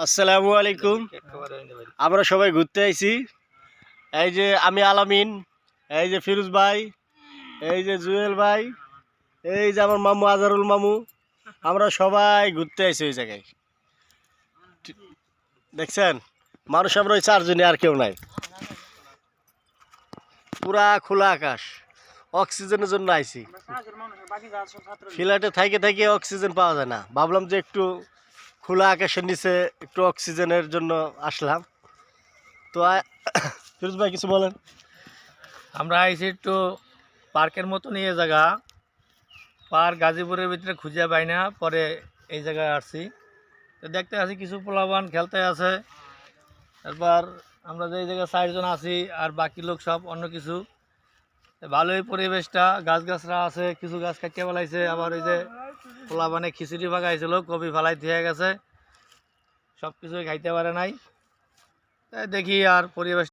আসসালামু আলাইকুম। আমরা সবাই ঘুরতে আইছি। এই যে আমি আলামিন, এই যে ফিরোজ ভাই, এই যে জুয়েল ভাই, এই যে আমার মামু আজারুল মামু। আমরা সবাই ঘুরতে আইছি ওই জায়গায়। দেখছেন, মানুষ আমরা ওই চারজনে, আর কেউ নাই। পুরা খোলা আকাশ, অক্সিজেনের জন্য আইছি। ফ্ল্যাটে থাইকে থাইকে অক্সিজেন পাওয়া যায় না, ভাবলাম যে একটু খোলা আকাশের নিচে একটু অক্সিজেনের জন্য আসলাম। তো ফিরোজ ভাই কিছু বলেন। আমরা আইছি একটু পার্কের মতো নিয়ে জায়গা, পার্ক গাজীপুরের ভিতরে খুঁজে পাই না, পরে এই জায়গায় আসছি। তো দেখতে আছি কিছু পোলাবান খেলতে আছে। এরপর আমরা যে এই জায়গায় 4 জন আছি, আর বাকি লোক সব অন্য কিছু। তো ভালোই পরিবেশটা, গাছগাছরা আছে, কিছু গাছ কাটিয়ে ফেলাইছে, আবার ওই যে পোলাবানে খিচুড়ি পাকাইছিল, কবি ফেলাই দিয়ে গেছে, সব কিছুই খাইতে পারে নাই। তাই দেখি আর পরিবেশ